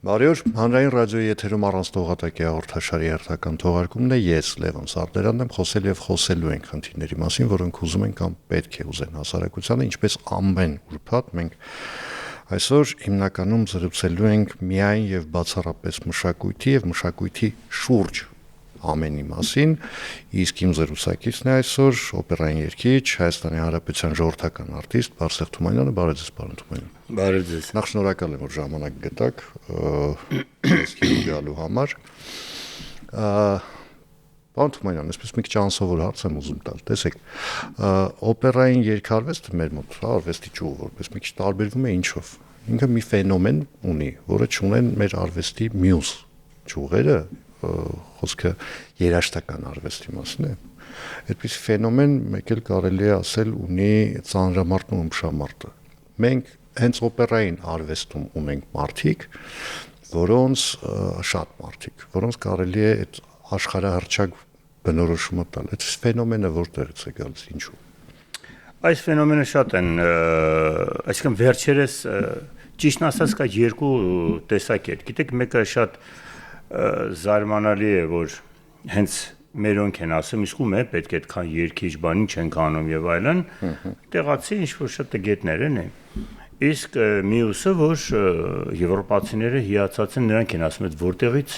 Բարի օր, հանրային ռադիոյի եթերում առանց տողատակի հաղորդաշարի հերթական թողարկումն է, ես Լևոն Սարդարանն եմ, խոսել եւ խոսելու ենք խնդիրների մասին, որոնք ուզում են կամ պետք է ուզեն հասարակությանը, ինչպես ամեն ուրբաթ մենք այսօր հիմնականում զրուցելու ենք միայն եւ բացառապես մշակույթի եւ մշակույթի շուրջ ամենի մասին, իսկ իմ զրուցակիցն է այսօր օպերային երգիչ, Հայաստանի Հանրապետության ժողովրդական արտիստ Բարսեղ Թումանյանը, բարև ձեզ, պարոն Թումանյան։ Բարև ձեզ։ Նախ շնորհակալ եմ, որ ժամանակ գտաք այսքի գալու համար։ Պարոն Թումանյան, այսպես մի քիչ անսովոր հարց եմ ուզում տալ, տեսեք, օպերային երգարվեստը մեր մոտ, արվեստի ճյուղ որպես մի քիչ տարբերվում է ինչով։ Ինքը մի ֆենոմեն ունի, որը չունեն մեր արվեստի մյուս ճյուղերը, խոսքը երաժշտական արվեստի մասին է։ Այդպես ֆենոմեն մեկ էլ կարելի է ասել ունի ծանրամարտն ու ըմբշամարտը։ Մենք հենց օպերային արվեստում ունենք մարդիկ, որոնց շատ մարդիկ, որոնց կարելի է այդ աշխարհահռչակ բնորոշումը տալ։ Այդ ֆենոմենը որտեղից է գալիս, ինչու։ Այս ֆենոմենը շատ են, այսինքն վերջերս ճիշտն ասած կա երկու տեսակետ։ Գիտեք, մեկը շատ զարմանալի է, որ հենց մերոնք են ասում, իսկ ում է պետք է այդքան երգիչ բան ինչ են անում եւ այլն, տեղացի ինչ-որ շատ տգետներ են։ Իսկ մյուսը, որ եվրոպացիները հիացած են, նրանք են ասում, որտեղից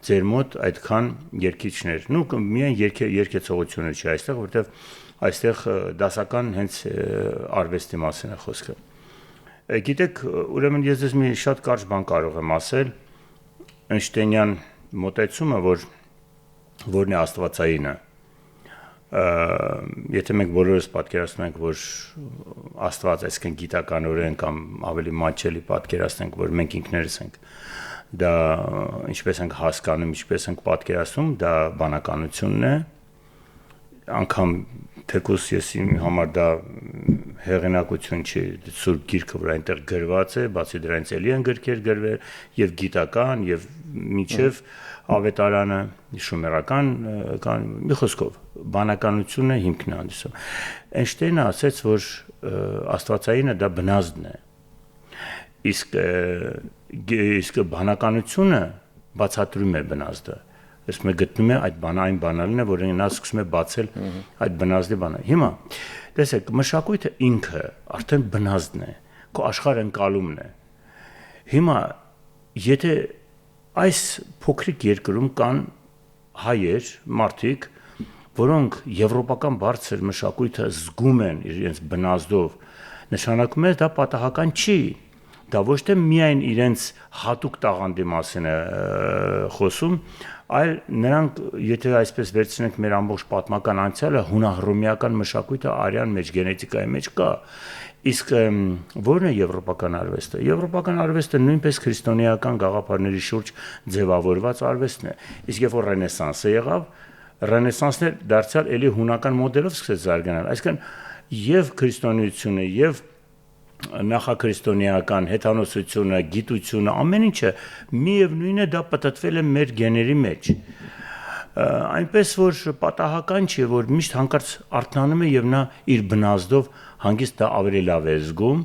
ձեր մոտ այդքան երգիչներ։ Նու միայն երգեցողությունը չի այստեղ, որտեղ այստեղ դասական հենց արվեստի մասին է խոսքը։ Գիտեք, ուրեմն ես ձեզ մի շատ կարճ բան կարող եմ ասել, Էյնշտեյնյան մոտեցումը, որն է աստվածայինը, եթե մենք բոլորս պատկերացնում ենք, որ Աստված, այսինքն գիտականորեն կամ ավելի մատչելի պատկերացնենք, որ մենք ինքներս ենք, դա ինչպես ենք հասկանում, ինչպես ենք պատկերացնում, դա բանականությունն է, անգամ թեկուզ ես իմ համար դա հեղինակություն չի, Սուրբ Գիրքը, որ այնտեղ գրված է, բացի դրանից էլի են գրքեր գրվել, եւ գիտական, եւ մինչեւ ավետարանը, շումերական, մի խոսքով, բանականությունը հիմքն է հանդիսում։ Էյնշտեյնը ասաց, որ աստվածայինը դա բնազդն է, իսկ բանականությունը բացատրում է բնազդը։ Ես մենք գտնում է այդ այն բանալին է, որ նա սկսում է բացել այդ բնազդի բանը։ Հիմա տեսեք, մշակույթը ինքը արդեն բնազդն է, քո աշխարհընկալումն է։ Հիմա եթե այս փոքրիկ երկրում կան հայեր, մարդիկ, որոնք եվրոպական բարձր մշակույթը զգում են իրենց բնազդով, նշանակում է դա պատահական չի։ Դա ոչ թե միայն իրենց հատուկ տաղանդի մասին է խոսում, այլ նրանք, եթե այսպես վերցնենք մեր ամբողջ պատմական անցյալը, հունահռոմեական մշակույթը արյան մեջ, գենետիկայի մեջ կա։ Իսկ ո՞րն է եվրոպական արվեստը։ Եվրոպական արվեստը նույնպես քրիստոնեական գաղափարների շուրջ ձևավորված արվեստն է։ Իսկ երբ որ ռենեսանսը եղավ, ռենեսանսն էլ դարձյալ էլի հունական մոդելով սկսեց զարգանալ։ Այսինքն եւ քրիստոնեությունը եւ նախաքրիստոնեական հեթանոսությունը, գիտությունը, ամեն ինչը միևնույն է, դա պատտվել է մեր գեների մեջ։ Այնպես որ պատահական չի, որ միշտ հանկարծ արթնանում է եւ նա իր բնազդով հանգիստ դա ավելի լավ է զգում,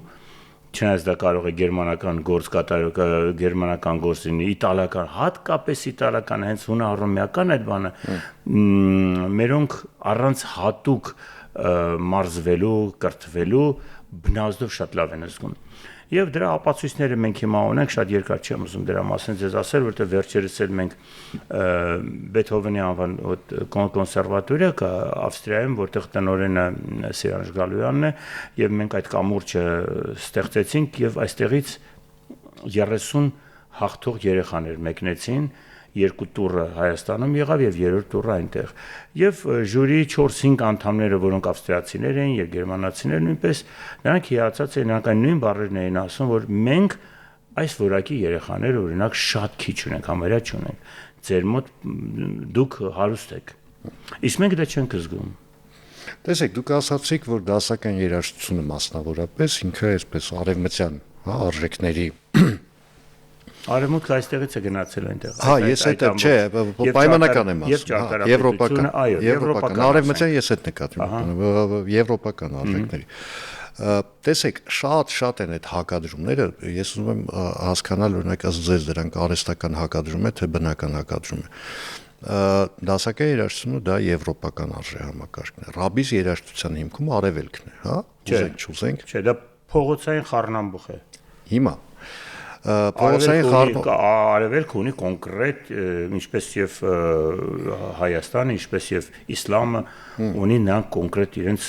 չնայած դա կարող է գերմանական գործ կատարող, գերմանական գործ լինի, իտալական, հատկապես իտալական, հենց հունահռոմեական այդ բանը, մերոնք առանց հատուկ մարզվելու, կրթվելու բնազդով շատ լավ են զգում։ Եվ դրա ապացույցները մենք հիմա ունենք, շատ երկար չեմ ուզում դրա մասին ձեզ ասել, որովհետև վերջերս էլ մենք Բեթհովենի անվան կոնսերվատորիա կա Ավստրիայում, որտեղ տնօրենը Սիրանժ Գալույանն է, եւ մենք այդ կամուրջը ստեղծեցինք եւ այստեղից 30 հաղթող երեխաներ մեկնեցին, երկու տուրը Հայաստանում եղավ եւ երրորդ տուրը այնտեղ։ Եվ ժյուրիի 4-5 անդամները, որոնք ավստրիացիներ էին եւ գերմանացիներ նույնպես, նրանք հիացած էին, նրանք այն նույն բառերն էին ասում, որ մենք այս որակի երեխաներ օրինակ շատ քիչ ունենք, համարյա չունենք։ Ձեր մոտ դուք հարուստ եք։ Իսկ մենք դա չենք զգում։ Տեսեք, դուք ասացիք, որ դասական երաժշտությունը մասնավորապես ինքը այսպես արևմտյան, արժեքների Արևմուտքը այստեղից է գնացել այնտեղ։ Հա, ես այդ չէ, պայմանական եմ ասում։ Եվրոպական, արևմտյան ես այդ նկատի ունեմ, եվրոպական արժեքների։ Տեսեք, շատ են այդ հակադրումները, ես ուզում եմ հասկանալ, օրինակ, ձեզ դրանք արհեստական հակադրում է, թե բնական հակադրում է։ Դասական երաժշտությունը դա եվրոպական արժե համակարգն է։ Ռաբիս երաժշտության հիմքում արևելքն է, հա։ Ուզենք։ Չէ, դա փողոցային խառնամբուխ է։ Հիմա փողոցային արևելք ունի կոնկրետ, ինչպես եւ Հայաստանը, ինչպես եւ Իսլամը ունի նրանք կոնկրետ իրենց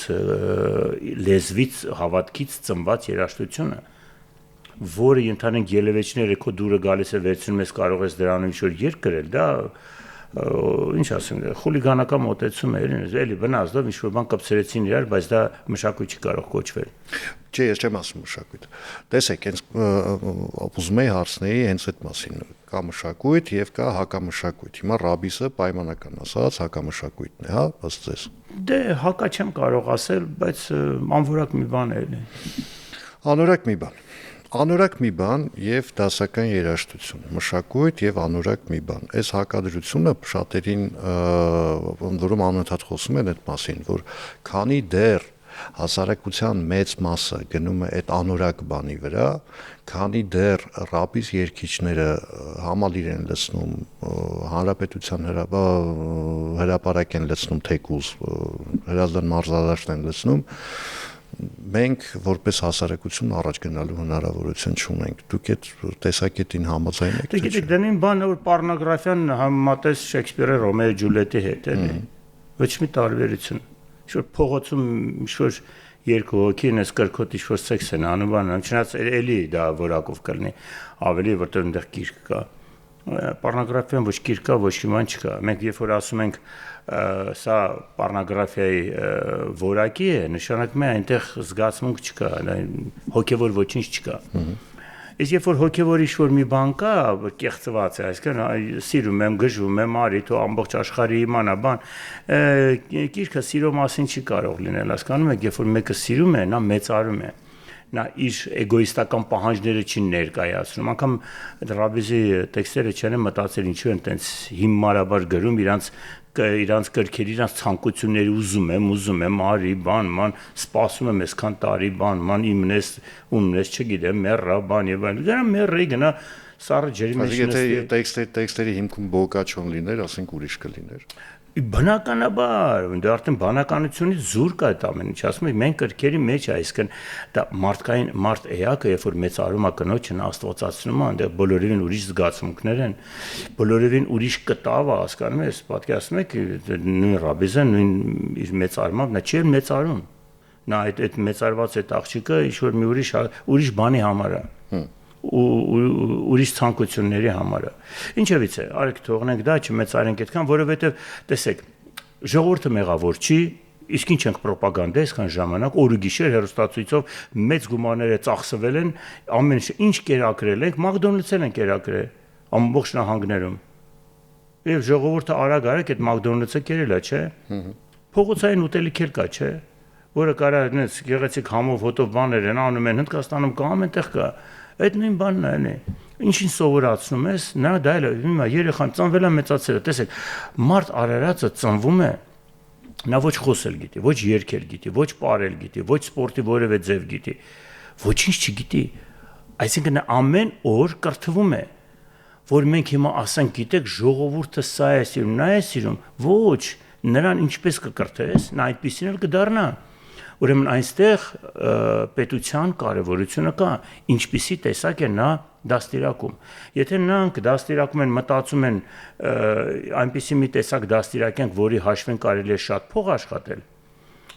լեզվից, հավատքից ծնված երաժշտությունը, որը ընդհանրեն ելևէջները քո դուրը գալիս է վերցնում ես, կարող ես դրանով ինչ-որ երգ գրել, դա ինչ ասեմ, խուլիգանական մոտեցում է, էլի բնազդով ինչ-որ բան կպցրեցին իրար, բայց դա մշակույթ չի կարող կոչվել։ Չէ, ես չեմ ասում մշակույթ։ Տեսեք, հենց ուզում եի հարցնեի հենց այդ մասին։ Կա մշակույթ եւ կա հակամշակույթ։ Հիմա Ռաբիսը պայմանական ասած հակամշակույթն է, հա, ըստ ձեզ։ Դե հակա չեմ կարող ասել, բայց անորակ մի բան է էլի։ Անորակ մի բան եւ դասական երաժշտություն, մշակույթ եւ անորակ մի բան։ Այս հակադրությունը շատերին որում անընդհատ խոսում են այդ մասին, որ քանի դեռ հասարակության մեծ մասը գնում է այդ անորակ բանի վրա, քանի դեռ ռաբիս երգիչները համալիր են լցնում, հանրապետության հրապարակ են լցնում թեկուզ, հրազդան մարզադաշտ են լցնում, մենք որպես հասարակություն առաջ գնալու հնարավորություն չունենք։ Դուք այդ տեսակետին համաձայն եք։ Դե գիտեք, դրանին բանը որ պառնոգրաֆիան համատես Շեքսպիրի Ռոմեո Ջուլիետի հետ էլի։ Ոչ մի տարբերություն։ Ինչ-որ փողոցում ինչ-որ երկու հոգին էս կրկոտ ինչ-որ սեքս են անում, չնայած էլի դա որակով կլինի, ավելի որտեղ այնտեղ գիրք կա։ Պառնոգրաֆիան ոչ գիրք կա, ոչ մի բան չկա։ Մենք երբ որ ասում ենք սա պառնոգրաֆիայի որակի է, նշանակում է այնտեղ զգացմունք չկա, հոգևոր ոչինչ չկա։ Իսկ երբ որ հոգևոր ինչ-որ մի բան կա, կեղծված է, այսինքն սիրում եմ, գժվում եմ, արի թող ամբողջ աշխարհի իմանա, բան, գիրքը սիրո մասին չի կարող լինել, հասկանում եք, երբ որ մեկը սիրում է, նա մեծարում է։ Նա իր էգոիստական պահանջները չի ներկայացնում, անգամ Ռաբիսի տեքստերը չեն մտածել ինչու են տենց հիմարաբար գրում իրանց կրքերի, իրանց ցանկությունների ուզում եմ, արի, բան, սպասում եմ այսքան տարի, բան, իմնես, ուննես, չգիտեմ, մեռա, բան եւ այլն։ Գնա մեռի, գնա սառը ջերի մեջ նստի։ Եթե տեքստերի հիմքում բոկաչոն լիներ, ասենք ուրիշ կլիներ։ Բնականաբար, դա արդեն բանականությունից զուր կա այդ ամեն ինչ, ասում եք, մենք կրքերի մեջ է, այսինքն դա մարդ էակը, երբ որ մեծարում է կնոջը, նա աստվածացնում է, այնտեղ բոլորովին ուրիշ զգացմունքներ են, բոլորովին ուրիշ կտավ է, հասկանում ես, պատկերացնում եք, նույն Ռաբիսը, նույն իր մեծարմամբ, նա չի մեծարում, նա այդ մեծարված այդ աղջիկը ինչ-որ մի ուրիշ բանի համար է։ Ուրիշ ցանկությունների համար է։ Ինչևից է, արեք թողնենք դա, չմեծարենք այդքան, որովհետև տեսեք, ժողովուրդը մեղավոր չի, իսկ ինչ ենք ռոպագանդա այսքան ժամանակ, օր ու գիշեր հեռուստացույցով մեծ գումարներ է ծախսվել են, ամեն ինչ կերակրել ենք, Մակդոնալդսն են կերակրել ամբողջ նահանգներում։ Եվ ժողովուրդը արագ այդ Մակդոնալդսը կերել է, չէ։ Փողոցային ուտելիքեր կա, չէ, որը կարա այնպես գեղեցիկ համով հոտով բաներ են անում են Հնդկաստանում կա, ամենտեղ կա։ Այդ նույն բանն է, էլի։ Ինչին սովորացնում ես, նա դա էլ հիմա երեխան ծնվել է, մեծացել է, տեսեք, մարդ արարածը ծնվում է, նա ոչ խոսել գիտի, ոչ երգել գիտի, ոչ պարել գիտի, ոչ սպորտի որևէ ձև գիտի, ոչինչ չգիտի։ Այսինքն ամեն օր կրթվում է, որ մենք հիմա ասենք, գիտեք, ժողովուրդը սա է սիրում, նա է սիրում, ոչ, նրան ինչպես կկրթես, նա այդպեսին էլ կդառնա։ Ուրեմն այնտեղ պետության կարևորությունը կա, ինչպիսի տեսակ է նա դաստիարակում։ Եթե նրանք դաստիարակում են, մտածում են այնպիսի մի տեսակ դաստիարակենք, որի հաշվեն կարելի է շատ փող աշխատել,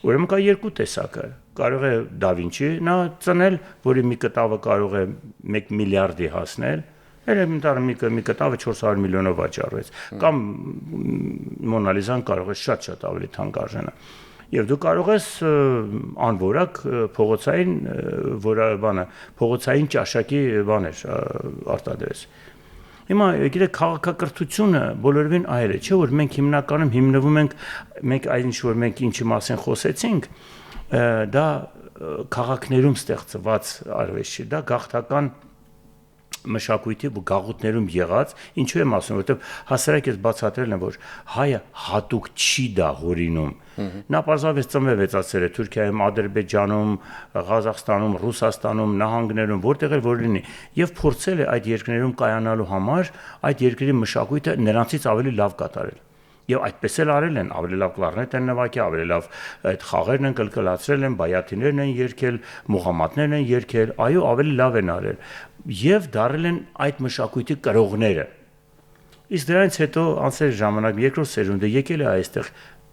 ուրեմն կա երկու տեսակը։ Կարող է Դա Վինչի նա ծնել, որի մի կտավը կարող է 1 միլիարդի հասնել, էլեմենտար մի կտավը 400 միլիոնով վաճառվեց, կամ Մոնալիզան կարող է շատ ավելի թանկ արժանա։ Եվ դու կարող ես անորակ փողոցային ճաշակի բաներ արտադրես։ Հիմա գիտեք քաղաքակրթությունը բոլորովին այլ է, չէ՞ որ մենք հիմնականում հիմնվում ենք մենք այն ինչ որ մենք ինչի մասին խոսեցինք, դա քաղաքներում ստեղծված արվեստ չի, դա գաղթական մշակույթի ու գաղութներում եղած, ինչու եմ ասում, որովհետև հասարակ ես բացատրել եմ, որ հայը հատուկ չի դա հորինում։ Նա պարզապես ծնվեցածել է Թուրքիայում, Ադրբեջանում, Ղազախստանում, Ռուսաստանում, նահանգներում, որտեղ էլ որ լինի, եւ փորձել է այդ երկրներում կայանալու համար այդ երկրի մշակույթը նրանցից ավելի լավ կատարել։ Եվ այդպես էլ արել են, ավելի լավ կլարնետ են նվագել, ավելի լավ այդ խաղերն են կլկլացրել են, բայաթիներն են երգել, մուղամատներն են երգել, այո, ավելի լավ են արել։ Եվ դարել են այդ մշակույթի կրողները։ Իսկ դրանից հետո անցել ժամանակ երկրորդ սերունդը եկել է այստեղ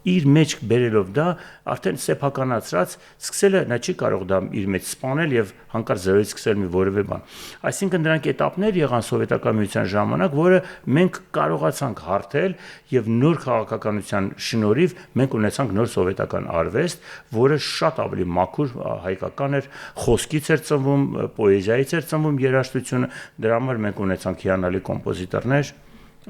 իր մեջ բերելով դա արդեն սեփականացրած սկսել է նա չի կարող դա իր մեջ սպանել եւ հանկարծ զրոյից սկսել մի որևէ բան այսինքն դրանք этаպներ եղան սովետական միության ժամանակ որը մենք կարողացանք հարթել եւ նոր քաղաքականության շնորհիվ մենք ունեցանք նոր սովետական արվեստ որը շատ ավելի մաքուր հայկական էր խոսքից էր ծնվում պոեզիայից էր ծնվում երաժշտությունը դրա համար մենք ունեցանք հիանալի կոմպոզիտորներ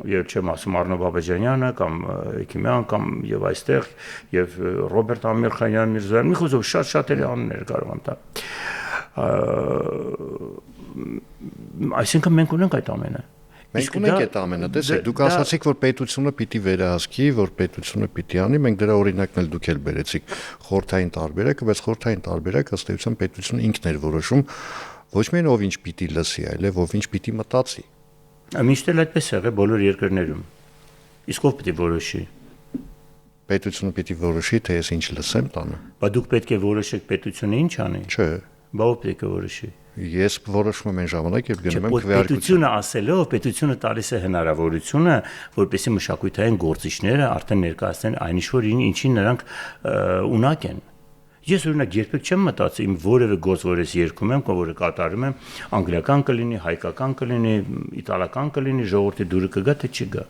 Եվ չեմ ասում Արնո Բաբաջանյանը կամ Էքիմյան կամ եւ այստեղ եւ Ռոբերտ Ամիրխանյան Միրզոյան մի խոսով շատ-շատերի անուններ կարող եմ տա Այսինքն մենք ունենք այդ ամենը Մենք ունենք այդ ամենը տեսեք դուք ասացիք որ պետությունը պիտի վերահսկի որ պետությունը պիտի անի մենք դրա օրինակն էլ դուք էլ բերեցիք խորհրդային տարբերակը բայց խորհրդային տարբերակը ըստ էության պետությունը ինքն էր որոշում ոչ միայն ով ինչ պիտի լսի այլև ով ինչ պիտի մտածի Միշտ էլ այդպես եղել բոլոր երկրներում։ Իսկ ով պիտի որոշի։ Պետությունը պիտի որոշի, թե ես ինչ լսեմ տանը։ Բա դուք պետք է որոշեք պետությունը ինչ անի։ Չէ։ Բա ով պետք է որոշի։ Ես որոշում եմ այն ժամանակ, երբ գնում եմ քվեարկություն։ Պետությունը ասելով, պետությունը տալիս է հնարավորությունը, որպեսզի մշակութային գործիչները արդեն ներկայացնեն այն ինչ որ ինչին նրանք ունակ են։ Ես օրինակ երբեք չեմ մտածի իմ որևէ գործ, որ ես երգում եմ, կամ որը կատարում եմ, անգլիական կլինի, հայկական կլինի, իտալական կլինի, ժողովրդի դուրը կգա, թե չգա։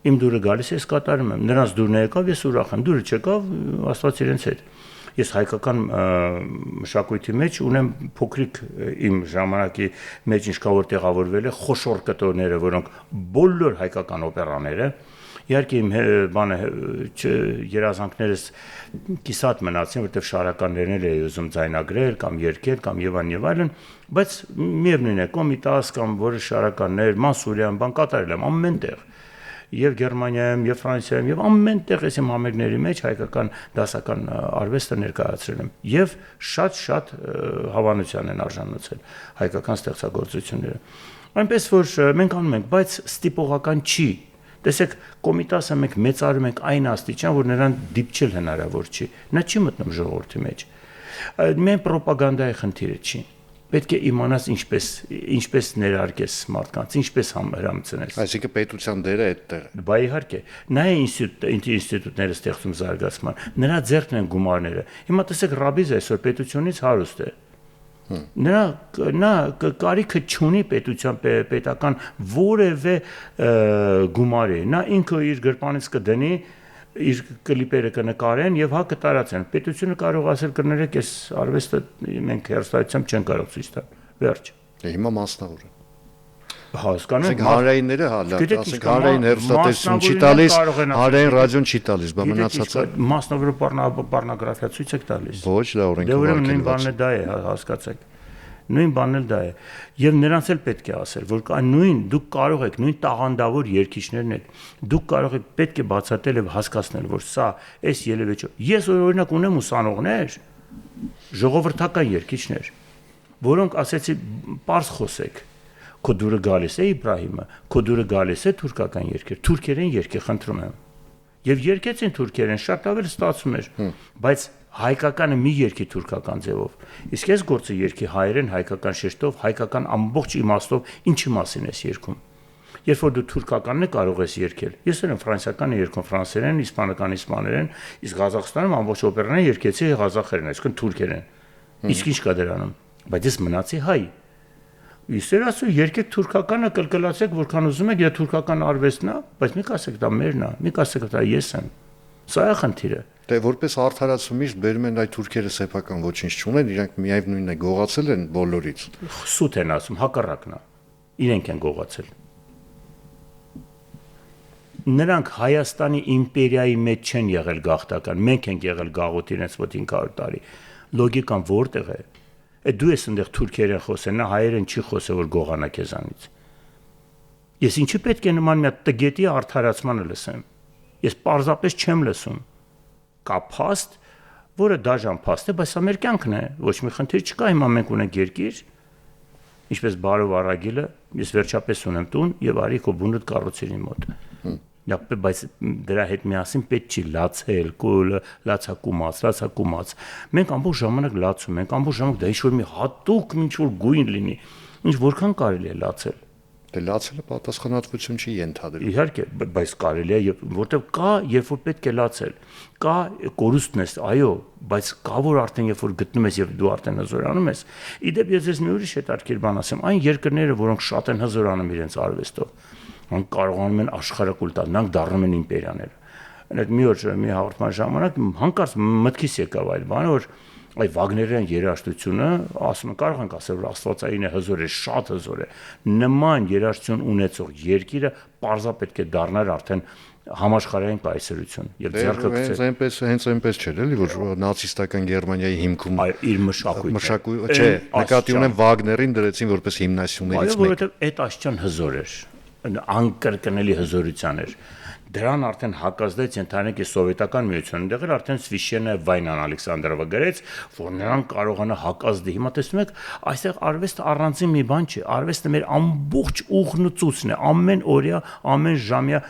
Իմ դուրը գալիս է, ես կատարում եմ։ Նրանց դուրն եկավ, ես ուրախ եմ։ Դուրը չեկավ, Աստված իրենց հետ։ Ես հայկական մշակույթի մեջ ունեմ փոքրիկ իմ ժամանակի մեջ ինչ կա որ տեղավորվել է խոշոր կտորները, որոնք բոլոր հայկական օպերաները Իհարկե իմ բանը երազանքներս կիսատ մնացին, որտեղ շարականներն էլ էի ուզում ձայնագրել կամ երգել կամ եւ այլն, բայց միևնույն է, Կոմիտաս կամ որը շարականներ, Մանսուրյան, բան կատարել եմ ամենտեղ։ Եվ Գերմանիայում, եւ Ֆրանսիայում, եւ ամենտեղ ես իմ համերգների մեջ հայկական դասական արվեստը ներկայացրել եմ։ Եվ շատ հավանության են արժանացել հայկական ստեղծագործությունները։ Այնպես որ մենք անում ենք, բայց ստիպողական չի Տեսեք, Կոմիտասը մենք մեծարում ենք այն աստիճան, որ նրան դիպչել հնարավոր չի։ Նա չի մտնում ժողովրդի մեջ։ Մեն ռոպագանդայի խնդիրը չի։ Պետք է իմանաս ինչպես ներարկես մարդկանց, ինչպես հրամցնես։ Այսինքն պետության դերը այդտեղ է։ Բա իհարկե, նա է ինստիտուտները ստեղծում զարգացման, նրա ձեռքն են գումարները։ Հիմա տեսեք, Ռաբիզ այսօր պետությունից հարուստ է։ Նա կարիքը չունի պետական որևէ գումարի։ Նա ինքը իր գրպանից կդնի, իր կլիպերը կնկարեն եւ հա կտարածեն։ Պետությունը կարող ասել կներեք, այս արվեստը մենք հերոստայությամբ չեն կարող ցույց տալ։ Վերջ։ Հիմա մասնավոր է։ Հասկանում եք, հանրայինները ասենք հանրային հերոստատեսություն չի տալիս, հանրային ռադիոն չի տալիս, բա մնացածը մասնավոր պառնոգրաֆիա ցույց եք տալիս։ Ոչ, դա օրենքը նույն բանն է դա է, հասկացեք։ Նույն բանն էլ դա է։ Եվ նրանց էլ պետք է ասել, որ նույն դուք կարող եք, նույն տաղանդավոր երգիչներն եք, դուք կարող եք պետք է բացատրել եւ հասկացնել, որ սա էս ելևէ չէ։ Ես օրինակ ունեմ ուսանողներ, ժողովրդական երգիչներ, որոնք ասեցի, պարզ խոսեք։ Քո դուրը գալիս է Իբրահիմը, քո դուրը գալիս է թուրքական երգեր, թուրքերեն երգի խնդրում եմ։ Եվ երգեցին թուրքերեն, շատ ավելի ստացվում էր, բայց հայկականը մի երգի թուրքական ձևով։ Իսկ ես գործը երգի հայերեն, հայկական շեշտով, հայկական ամբողջ իմաստով, ինչի մասին ես երգում։ Երբ որ դու թուրքականն է կարող ես երգել։ Ես էլ ֆրանսիական երգում ֆրանսերեն, իսպանական իսպաներեն, իսկ Ղազախստանում ամբողջ օպերան երգեցի ղազախերեն, այսինքն թուրքերեն։ Իսկ ինչ կա դրանում։ Բայց ես մնացի հայ։ Իսկ ասու երկեք թուրքականը կլկլացեք որքան ուզում եք, դա թուրքական արվեստն է, բայց մի կասեք դա մերն է, մի կասեք դա ես եմ։ Սա է խնդիրը։ Դե որպես արդարացումից բերում են այդ թուրքերը սեփական ոչինչ չունեն, իրանք միևնույնն է գողացել են բոլորից։ Սուտ են ասում, հակառակն է։ Իրենք են գողացել։ Նրանք Հայաստանի իմպերիայի մեջ չեն եղել գաղթական, մենք ենք եղել գաղութ իրենց մոտ 500 տարի։ Լոգիկան որտեղ է։ Դու ես այնտեղ թուրքերեն խոսեն, նա հայերեն չի խոսե, որ գողանա քեզանից։ Ես ինչի պետք է նման մի հատ տգետի արդարացմանը լսեմ։ Ես պարզապես չեմ լսում։ Կա փաստ, որը դաժան փաստ է, բայց սա մեր կյանքն է, ոչ մի խնդիր չկա, հիմա մենք ունենք երկիր, ինչպես բարով առագիլը, ես վերջապես ունեմ տուն եւ արի քո բունդ կառուցիր իմ մոտ։ Բայց դրա հետ միասին պետք չի լացել, լացակումած։ Մենք ամբողջ ժամանակ լացում ենք, ամբողջ ժամանակ դա ինչ-որ մի հատուկ ինչ-որ գույն լինի, ինչ որքան կարելի է լացել։ Դե լացելը պատասխանատվություն չի ենթադրում։ Իհարկե, բայց կարելի է, որտեվ կա, երբ որ պետք է լացել, կա կորուստն է, այո, բայց կա որ արդեն երբ որ գտնում ես եւ դու արդեն հզորանում ես։ Իդեպ ես ես մի ուրիշ հետաքրքիր բան ասեմ, այն երկրները, որոնք շատ են հզորանում իրենց արվեստով, նրանք կարողանում են աշխարհակուլ տալ, նրանք դառնում են իմպերիաներ։ Այդ մի օր մի հաղորդման ժամանակ հանկարծ մտքիս եկավ այդ բանը, որ այ Վագներյան երաժշտությունը, ասում են, կարող ենք ասել, որ աստվածային է, հզոր է, շատ հզոր է։ Նման երաժշտություն ունեցող երկիրը պարզապես պետք է դառնար արդեն համաշխարհային կայսրություն եւ ձեռքը գցել։ Հենց այնպես չէր էլի, որ նացիստական Գերմանիայի հիմքում իր մշակույթը, չէ, նկատի ունեմ Վագներին դրեցին որպես հիմնասյուներից մեկը։ Այո, որովհետեւ այդ աշճան հզոր էր, անկրկնելի հզորության էր։ Դրան արդեն հակազդեց ընդհանրապես սովետական միությունը, այնտեղ էլ արդեն Սվիշենը Վայնան Ալեքսանդրովը գրեց, որ նրան կարողանա հակազդի։ Հիմա տեսնում եք, այստեղ արվեստը առանձին մի բան չի, արվեստը մեր ամբողջ ուղղն ու ծուցն է, ամեն օրյա, ամեն ժամյա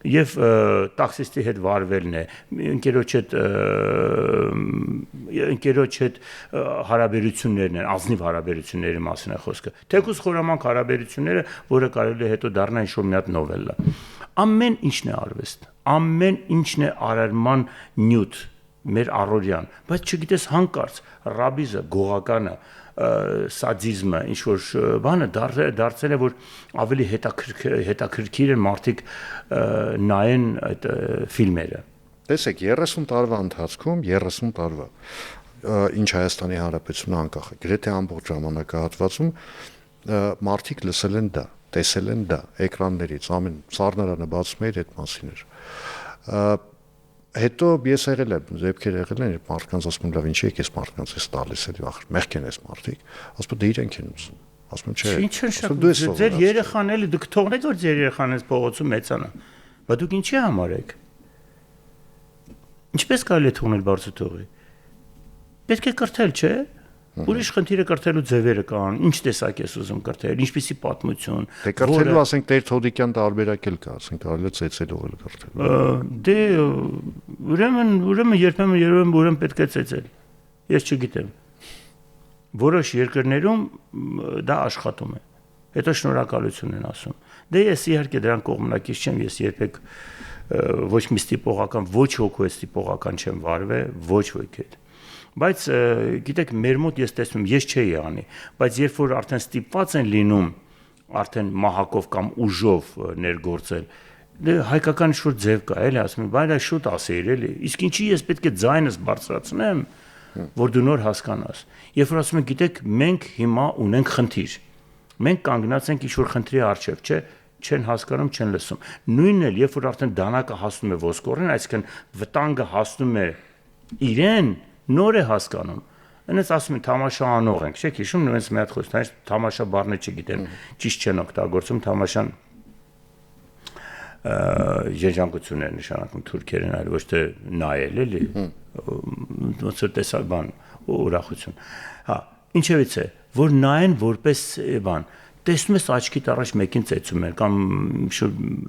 եւ տաքսիստի հետ վարվելն է, ընկերոջ հետ հարաբերություններն են, ազնիվ հարաբերությունների մասին է խոսքը։ Թեկուզ խորամանկ հարաբերությունները, որը կարելի է հետո դառնա ինչ-որ մի հատ նովելա։ Ամեն ինչն է արվեստ, ամեն ինչն է արարման նյութ, մեր առօրյան, բայց չգիտես հանկարծ ռաբիզը, գողականը, սադիզմը, ինչ որ բանը դարձել է, որ ավելի հետաքրքիր են մարդիկ նայեն այդ ֆիլմերը։ Տեսեք, 30 տարվա ընթացքում, 30 տարվա ինչ Հայաստանի Հանրապետությունը անկախ է, գրեթե ամբողջ ժամանակահատվածում մարդիկ լսել են դա, տեսել են դա էկրաններից, ամեն սառնարանը բացում էր այդ մասին էր։ Հետո ես եղել եմ, դեպքեր եղել են, երբ մարդկանց ասում եմ, լավ, ինչի եք ես մարդկանց էս տալիս էլի, ախր մեղք են էս մարդիկ, ասում դե իրենք են ուզում, ասում չէ։ Ձեր երեխան էլի դուք թողնեք որ ձեր երեխան էս փողոցում մեծանա, բայց դուք ինչի համար եք։ Ինչպես կարելի է թողնել բարձր թողի։ Պետք է կրթել, չէ։ Ուրիշ խնդիրը կրթելու ձևերը կան, ինչ տեսակ ես ուզում կրթել, ինչպիսի պատմություն։ Դե կրթելու, ասենք, Տեր Թոդիկյան տարբերակ էլ կա, ասենք, կարելի է ծեծելով էլ կրթել։ Դե ուրեմն երբեմն պետք է ծեծել։ Ես չգիտեմ։ Որոշ երկրներում դա աշխատում է։ Հետո շնորհակալություն են ասում։ Դե ես իհարկե դրան կողմնակից չեմ, ես երբեք ոչ մի ստիպողական, ոչ հոգու ստիպողական չեմ վարվել, ոչ ոքի հետ։ Բայց գիտեք, մեր մոտ ես տեսնում, ես չէի անի, բայց երբ որ արդեն ստիպված են լինում արդեն մահակով կամ ուժով ներգործել, դե հայկական ինչ-որ ձև կա, էլի ասում եմ, բայց շուտ ասեիր, էլի, իսկ ինչի ես պետք է ձայնս բարձրացնեմ, որ դու նոր հասկանաս։ Երբ որ ասում են, գիտեք, մենք հիմա ունենք խնդիր, մենք կանգնած ենք ինչ-որ խնդրի առջև, չէ, չեն հասկանում, չեն լսում։ Նույնն էլ, երբ որ արդեն դանակը հասնում է ոսկորին, այսինքն վտանգը հասնում է իրեն, նոր է հասկանում։ Այնպես ասում են թամաշա անող ենք, չէ՞, հիշում նույնպես մի հատ խոսք, այս թամաշա բառը չգիտեն, ճիշտ չեն օգտագործում, թամաշան երջանկություն է նշանակում թուրքերեն, այլ ոչ թե նայել, էլի, ոնց որ տեսա բան, ուրախություն։ Հա, ինչևից է, որ նայեն որպես բան, տեսնում ես աչքիդ առաջ մեկին ծեծում են կամ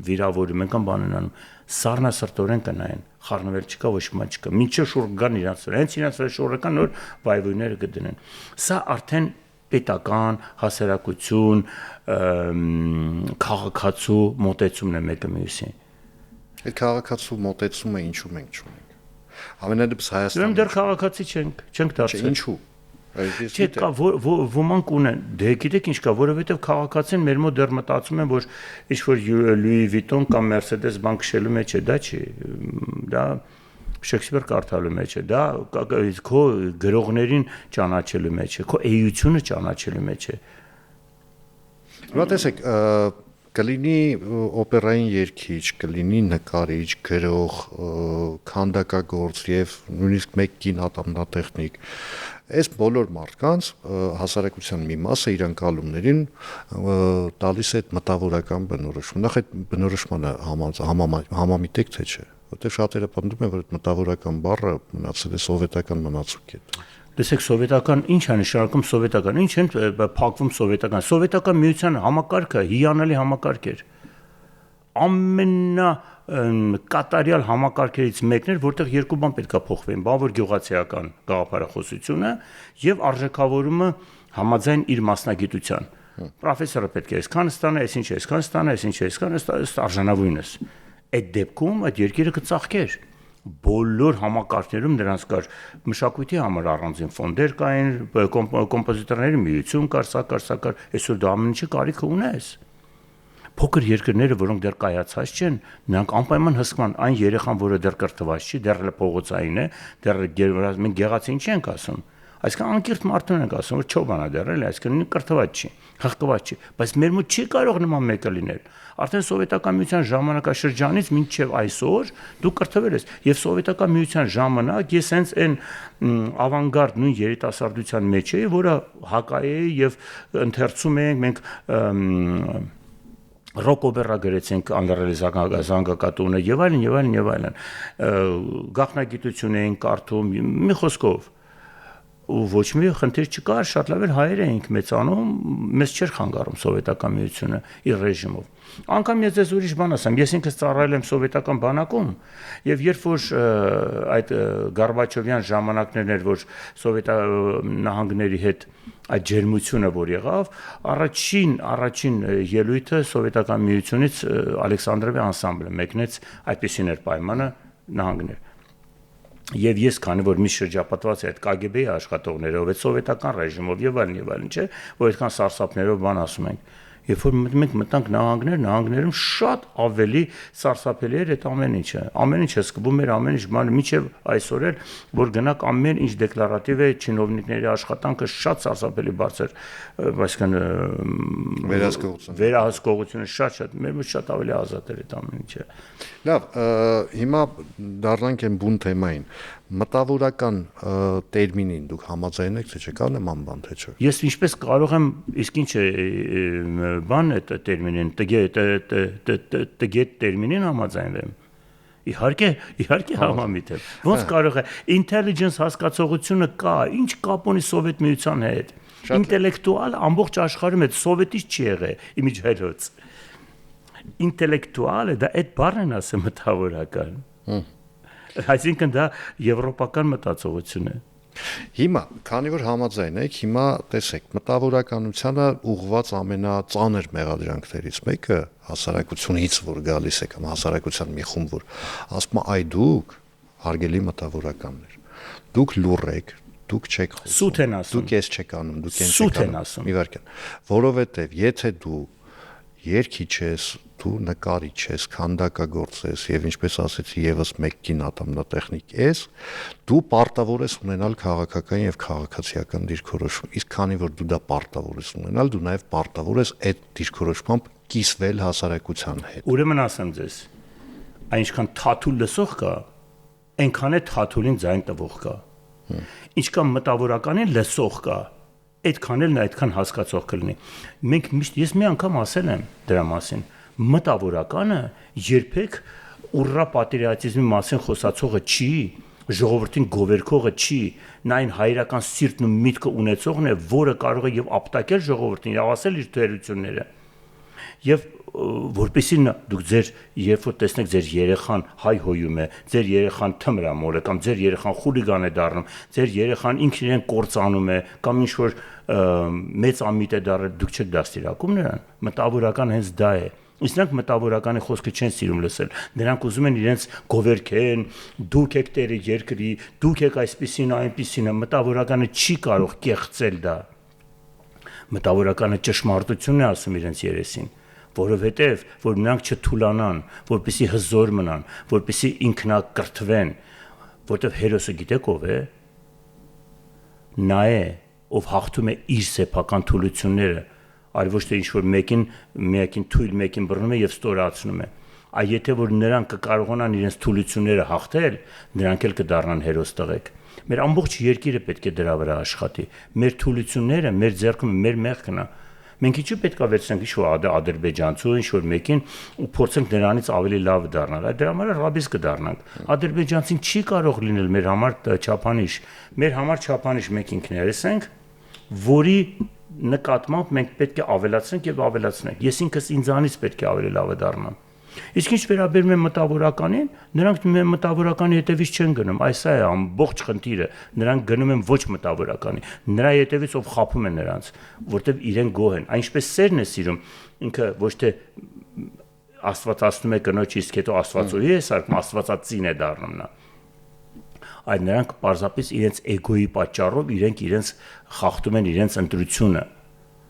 վիրավորում են կամ բան են անում, սառնասրտորեն կնայեն, խառնվել չկա, ոչ մի չկա, մինչև շուռ գան իրանց վրա, հենց իրանց վրա շուռը կան, նոր վայվույները կդնեն։ Սա արդեն պետական հասարակություն, քաղաքացու մոտեցումն է մեկը մյուսին։ Այդ քաղաքացու մոտեցումը ինչու մենք չունենք։ Ամենադեպս Հայաստանում։ Ուրեմն դեռ քաղաքացի չենք դարձել։ Ինչու։ Չէ, կա ոմանք ունեն, դե գիտեք ինչ կա, որովհետև քաղաքացին մեր մոտ դեռ մտածում են, որ ինչ-որ Louis Vuitton կամ Mercedes բան քշելու մեջ է, դա չի, դա Շեքսպիր կարդալու մեջ է, դա քո գրողներին ճանաչելու մեջ է, քո էությունը ճանաչելու մեջ է։ Հիմա տեսեք, կլինի օպերային երգիչ, կլինի նկարիչ, գրող, քանդակագործ եւ նույնիսկ մեկ կին ատամնատեխնիկ։ Այս բոլոր մարդկանց հասարակության մի մասը իր ընկալումներին տալիս է այդ մտավորական բնորոշում։ Նախ այդ բնորոշմանը համամիտեք թե չէ, որտեղ շատերը պնդում են, որ այդ մտավորական բառը մնացել է սովետական մնացույթ։ Տեսեք, սովետական ինչ է նշանակում սովետական, ինչ են փակվում սովետական։ Սովետական միության համակարգը հիանալի համակարգ էր։ Կատարյալ համակարգերից մեկն էր, որտեղ երկու բան պետք է փոխվեն՝ բանվոր գյուղացիական գաղափարախոսությունը եւ արժեքավորումը համաձայն իր մասնագիտության։ Պրոֆեսորը պետք է այսքան ստանա, այսինչ այսքան ստանա, այսինչ այսքան արժանավույնս։ Այդ դեպքում այդ երկիրը կծաղկեր։ Բոլոր համակարգերում նրանց կար մշակույթի համար առանձին ֆոնդեր կային, կոմպոզիտորների միություն կար, սա կար, այսօր դա ամեն ինչը կարիքը ունես։ Փոքր երկրները, որոնք դեռ կայացած չեն, նրանք անպայման հսկման այն երեխան, որը դեռ կրթված չի, դեռ փողոցային է, դեռ մենք գեղացին չենք ասում։ Այսքան անկիրթ մարդուն ենք ասում, որ չոբանա դեռ էլի, այսքան կրթված չի, խղկված չի, բայց մեր մոտ չի կարող նման մեկը լինել։ Արդեն սովետական միության ժամանակաշրջանից մինչև այսօր դու կրթվել ես, եւ սովետական միության ժամանակ ես հենց այն ավանգարդ նույն երիտասարդության մեջ էի, որը հակայի եւ ընթերցում ենք մենք ռոկ օպերա գրեցինք անդրելիզական զանգակատունը եւ այլն, գաղտնագիտություն էին կարդում, մի խոսքով ու ոչ մի խնդիր չկար, շատ լավ էր հայեր էինք մեծանում, մեզ չէր խանգարում սովետական միությունը իր ռեժիմով։ Անկամ ես ձեզ ուրիշ բան ասեմ, ես ինքս ծառայել եմ սովետական բանակում եւ երբ որ այդ Գորբաչովյան ժամանակներն էր, որ սովետա նահանգների հետ այդ ջերմությունը որ եղավ, առաջին ելույթը սովետական միությունից Ալեքսանդրովի անսամբլը մեկնեց, այդպեսին էր պայմանը նահանգներ։ Եվ ես քանի որ մի շրջապատված է այդ KGB-ի աշխատողներով, այդ սովետական ռեժիմով եւ այլն, չէ, որ այդքան սարսափներով բան ասում ենք։ Երբ որ մենք մտանք նահանգներում շատ ավելի սարսափելի էր այդ ամեն ինչը։ Ամեն ինչը սկվում էր, ամեն ինչ բանը մինչև այսօր էլ, որ գնաք ամեն ինչ դեկլարատիվ է, չինովնիկների աշխատանքը շատ սարսափելի բարձր, այսինքն վերահսկողությունը շատ մեր մոտ շատ ավելի ազատ էր այդ ամեն ինչը։ Լավ, հիմա դառնանք այն բուն թեմային։ Մտավորական տերմինին դուք համաձայն եք, թե չէ, կա նման բան, թե չէ։ Ես ինչպես կարող եմ, իսկ ինչ է բան այդ տերմինին, տգետ տերմինին համաձայնվեմ։ Իհարկե համամիտ եմ։ Ոնց կարող է intelligence հասկացողությունը կա, ինչ կապ ունի Սովետ միության հետ։ Ինտելեկտուալ ամբողջ աշխարհում այդ սովետից չի եղել, իմիջայլոց։ Ինտելեկտուալը դա այդ բառն են ասում մտավորական։ Այսինքն դա եվրոպական մտածողություն է։ Հիմա, քանի որ համաձայն եք, հիմա տեսեք, մտավորականությանը ուղղված ամենածանր մեղադրանքներից մեկը հասարակությունից որ գալիս է կամ հասարակության մի խումբ որ ասում է այ դուք հարգելի մտավորականներ, դուք լուռ եք, դուք չեք խոսում, սուտ են ասում, դուք ես չեք անում, դուք ես սուտ չեք են անում, ասում, իվարկան, որովհետև եթե դու երգիչ ես, դու նկարիչ ես, քանդակագործ ես եւ ինչպես ասեցի եւս մեկ կին ատամնատեխնիկ ես, դու պարտավոր ես ունենալ քաղաքական եւ քաղաքացիական դիրքորոշում։ Իսկ քանի որ դու դա պարտավոր ես ունենալ, դու նաեւ պարտավոր ես այդ դիրքորոշմամբ կիսվել հասարակության հետ։ Ուրեմն ասեմ ձեզ, այնքան թաթուլ լսող կա, այնքան է թաթուլին ձայն տվող կա։ Ինչքան մտավորականին լսող կա, այդքան էլ նա այդքան հասկացող կլինի։ Մենք միշտ ես մի անգամ ասել եմ դրա մասին, մտավորականը երբեք ուռա պատրիոտիզմի մասին խոսացողը չի, ժողովրդին գովերքողը չի, նա այն հայրական սիրտն ու միտքը ունեցողն է, որը կարող է եւ ապտակել ժողովրդին, եւ ասել իր թերությունները։ Եվ որպեսզի դուք ձեր երբ որ տեսնեք ձեր երեխան հայհոյում է, ձեր երեխան թմրամոլ է կամ ձեր երեխան խուլիգան է դառնում, ձեր երեխան ինքն իրեն կործանում է կամ ինչ որ մեծ ամիտ է դառել, դուք չեք դաստիարակում նրան։ Մտավորական հենց դա է։ Իսկ նրանք մտավորականի խոսքը չեն սիրում լսել։ Նրանք ուզում են իրենց գովերքեն, դուք եք տերը երկրի, դուք եք այսպեսին, այնպեսին, մտավորականը չի կարող կեղծել դա։ Մտավորականը ճշմարտությունն է ասում իրենց երեսին, որովհետև որ նրանք չթուլանան, որպեսզի հզոր մնան, որպեսզի ինքնակրթվեն, որտեվ հերոսը գիտեք ով է։ Նա է, ով հաղթում է իր սեփական թուլությունները, այլ ոչ թե ինչ որ մեկին թույլ մեկին բռնում է եւ ստորացնում է։ Այ եթե որ նրանք կկարողանան իրենց թուլությունները հաղթել, նրանք էլ կդառնան հերոս տղեկ։ Մեր ամբողջ երկիրը պետք է դրա վրա աշխատի։ Մեր թուլությունները, մեր ձեռքում մեր մեղքն է։ Մենք ինչու պետք է վերցնենք ինչ-որ ադրբեջանցու, ինչ-որ մեկին ու փորձենք նրանից ավելի լավ դառնալ։ Այդ դրա համար ռաբիս կդառնանք։ Ադրբեջանցին չի կարող լինել մեր համար չափանիշ։ Մեր համար չափանիշ մենք ինքներս ենք, որի նկատմամբ մենք պետք է ավելացնենք եւ ավելացնենք։ Ես ինքս ինձանից պետք է ավելի լավը դառնամ։ Իսկ ինչ վերաբերում է մտավորականին, նրանք մտավորականի հետևից չեն գնում, այս է ամբողջ խնդիրը, նրանք գնում են ոչ մտավորականի, նրա հետևից ով խափում է նրանց, որտեվ իրեն գոհ են, այնպես սերն է սիրում, ինքը ոչ թե աստվածացնում է կնոջ, իսկ հետո աստվածուհի է սարքում, աստվածածին է դառնում նա, այլ նրանք պարզապես իրենց էգոյի պատճառով իրենց խախտում են իրենց ընտրությունը։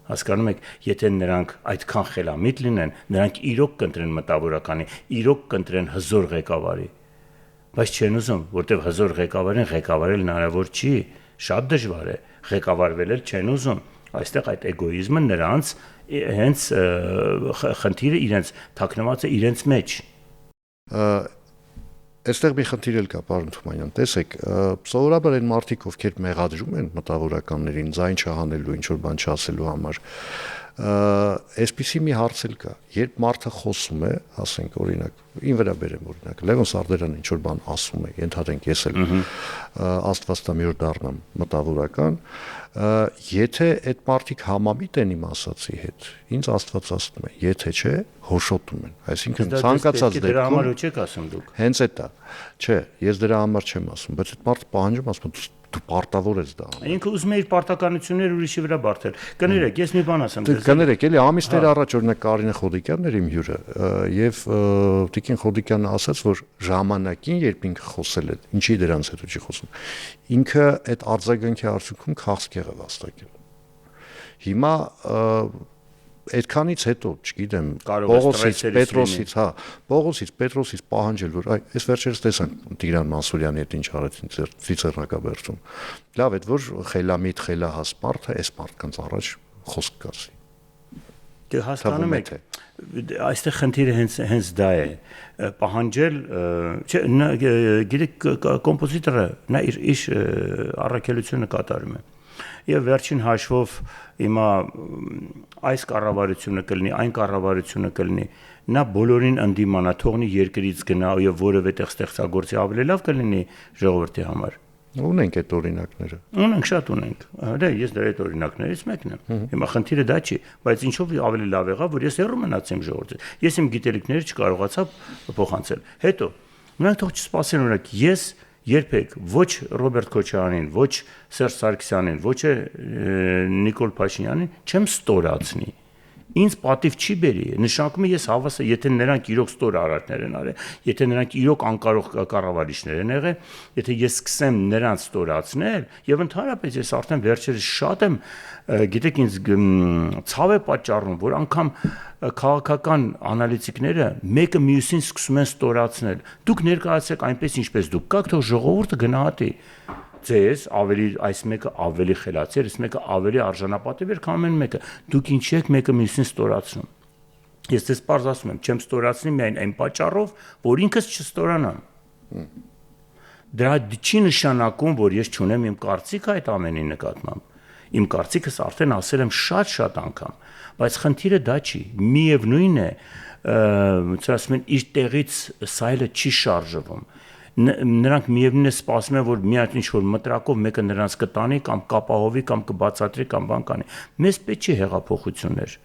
Հասկանում եք, եթե նրանք այդքան խելամիտ լինեն, նրանք իրոք կընտրեն մտավորականի, իրոք կընտրեն հզոր ղեկավարի, բայց չեն ուզում, որտեղ հզոր ղեկավարին ղեկավարել հնարավոր չի, շատ դժվար է, ղեկավարվել էլ չեն ուզում, այստեղ այդ էգոիզմը նրանց հենց խնդիրը իրենց թաքնված է իրենց մեջ։ Այստեղ մի խնդիր էլ կա, պարոն Թումանյան, տեսեք, սովորաբար այն մարդիկ, ովքեր մեղադրում են մտավորականներին ձայն չհանելու, ինչ որ բան չասելու համար, այսպիսի մի հարց էլ կա, երբ մարդը խոսում է, ասենք օրինակ, ին վրա բերեմ օրինակ, Լևոն Սարդարյանը ինչ որ բան ասում է, ենթադրենք ես էլ Աստված տա մի օր դառնամ մտավորական, եթե այդ մարդիկ համամիտ են իմ ասացի հետ, ինձ Աստված ասում է, եթե չէ, հոշոտում են, այսինքն ցանկացած դեպքում դրա համար չեք ասում դուք։ Հենց այդ է, չէ, ես դրա համար չեմ ասում, բայց այդ մարդը պահանջում ասում դու պարտավոր ես դա անել։ Ինքը ուզում է իր պարտականությունները ուրիշի վրա բարթել։ Կներեք, ես մի բան ասեմ։ Կներեք, էլի ամիսներ առաջ օրինակ Կարինե Խոդիկյանն էր իմ հյուրը, եւ Տիկին Խոդիկյանը ասաց, որ ժամանակին, երբ ինքը խոսել է, ինչի դրանց հետո չի խոսում, ինքը այդ արձագանքի արդյունքում քաղցկեղ է վաստակել։ Հիմա այդքանից հետո, չգիտեմ, Պետրոսից պահանջել, որ այս վերջերս տեսանք Տիգրան Մանսուրյանի հետ ինչ արեցին Ծիծեռնակաբերդում։ Լավ է, որ խելամիտ, խելահաս մարդը այս մարդկանց առաջ խոսք կասի։ Դե հասկանում եք, այստեղ խնդիրը հենց դա է, պահանջել, չէ, գիտեք, կոմպոզիտորը նա իր առաքելությունը կատարում է։ Եվ վերջին հաշվով հիմա այս կառավարությունը կլինի, այն կառավարությունը կլինի, նա բոլորին ընդդիմանա, թողնի երկրից գնա եւ որևէ տեղ ստեղծագործի ավելի լավ կլինի ժողովրդի համար։ Ունենք այդ օրինակները։ Ունենք, շատ ունենք։ Դե ես դրա այդ օրինակներից մեկն եմ։ Հիմա խնդիրը դա չի, բայց ինչով ավելի լավ եղավ, որ ես հեռու մնացի իմ ժողովրդից։ Ես իմ գիտելիքները չկարողացա փոխանցել։ Հետո նրանք թող չսպասեն օրինակ ես երբեք ոչ Ռոբերտ Քոչարյանին, ոչ Սերժ Սարգսյանին, ոչ Նիկոլ Փաշինյանին չեմ ստորացնի։ Ինձ պատիվ չի բերի, նշանակում է ես հավասար, եթե նրանք իրոք ստոր արարքներ են արել, եթե նրանք իրոք անկարող կառավարիչներ են եղել, եթե ես սկսեմ նրանց ստորացնել, եւ ընդհանրապես ես արդեն վերջերս շատ եմ, գիտեք, ինձ ցավ է պատճառում, որ անգամ քաղաքական անալիտիկները մեկը մյուսին սկսում են ստորացնել։ Դուք ներկայացեք այնպես ինչպես դուք կաք, թող ժողովուրդը գնահատի։ Ձեզ ավելի այս մեկը ավելի խելացի էր, այս մեկը ավելի արժանապատիվ էր, քան այն մեկը։ Դուք ինչի եք մեկը մյուսին ստորացնում։ Ես դες պարզ ասում եմ, չեմ ստորացնի միայն այն պատճառով, որ ինքս չստորանամ։ Դրա չի նշանակում, որ ես չունեմ իմ կարծիքը այդ ամենի նկատմամբ։ Իմ կարծիքս արդեն ասել եմ շատ անգամ, բայց խնդիրը դա չի։ Միևնույն է, ասում են, իր տեղից սայլը չի շարժվում։ Նրանք միևնույն է սպասում են, որ մի հատ ինչ-որ մտրակով մեկը նրանց կտանի կամ կապահովի կամ կբացատրի կամ բան կանի։ Մեզ պետք չի հեղափոխություններ։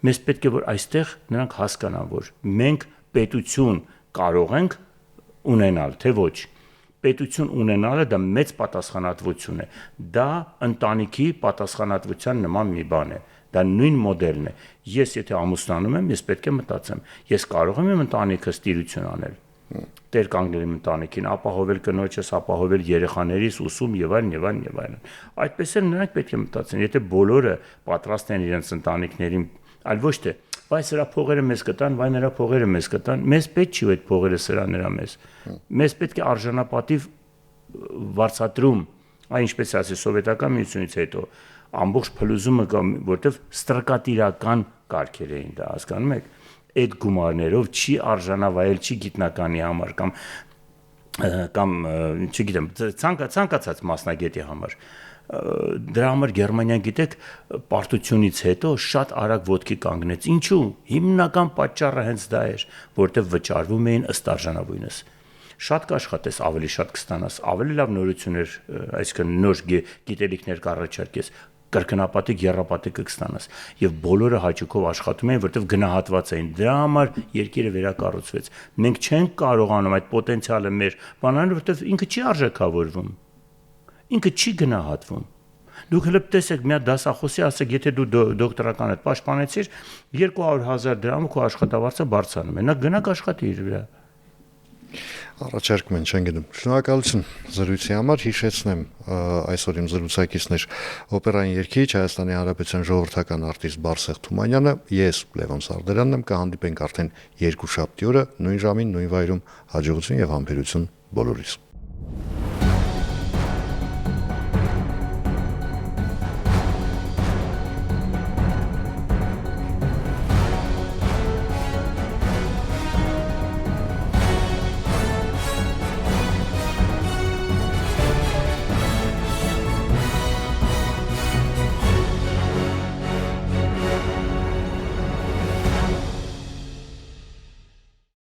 Մեզ պետք է որ այստեղ նրանք հասկանան, որ մենք պետություն կարող ենք ունենալ, թե ոչ։ Պետություն ունենալը դա մեծ պատասխանատվություն է։ Դա ընտանիքի պատասխանատվության նման մի բան է։ Դա նույն մոդելն է։ Ես եթե ամուսնանում եմ, ես պետք է մտածեմ, ես կարող եմ իմ ընտանիքս տիրություն անել։ Տեր կանգնել իմ ընտանիքին, ապահովել կնոջս, ապահովել երեխաներիս, ուսում եւ այլն։ Այդպես էլ նրանք պետք է մտածեն, եթե բոլորը պատրաստ են իրենց ընտանիքներին, այլ ոչ թե վայ սրա փողերը մեզ կտան, վայ նրա փողերը մեզ կտան, մեզ պետք չի այդ փողերը սրա նրա մեզ։ Մեզ պետք է արժանապատիվ վարձատրում, այն ինչպես ասի սովետական միությունից հետո, ամբողջ փլուզումը կամ որտեվ ստրկատիրական կարգեր էին դա, հասկանում եք, այդ գումարներով չի արժանավայել, չի գիտնականի համար կամ չգիտեմ, ցանկացած մասնագետի համար։ Դրա համար Գերմանիան, գիտեք, պարտությունից հետո շատ արագ ոտքի կանգնեց։ Ինչու՞։ Հիմնական պատճառը հենց դա էր, որտեղ վճարվում էին ըստ արժանավույնս։ Շատ կաշխատես, ավելի շատ կստանաս, ավելի լավ նորություններ, այսինքն նոր գիտելիքներ կառաջարկես, կրկնապատիկ, եռապատիկ կստանաս, եւ բոլորը հաճույքով աշխատում էին, որտեղ գնահատված էին։ Դրա համար երկիրը վերակառուցվեց։ Մենք չենք կարողանում այդ պոտենցիալը մեր բանալ, որտեղ ինքը չի արժեքավորվում։ Ինքը չի գնահատվում։ Դուք հենց տեսեք, մի հատ դասախոսի ասեք, եթե դու դոկտորական ես պաշտպանեցիր, 200,000 դրամ քո աշխատավարձը բարձրանում է։ Նա գնաք աշխատի իր վրա։ Առաջարկում են, չեն գնում։ Շնորհակալություն զրույցի համար, հիշեցնեմ այսօր իմ զրուցակիցն էր օպերային երգիչ Հայաստանի Հանրապետության ժողովրդական արտիստ Բարսեղ Թումանյանը, ես Լևոն Սարդարյանն եմ, կհանդիպենք արդեն երկուշաբթի օրը նույն ժամին, նույն վայրում, հաջողություն եւ համբերություն բոլորիս։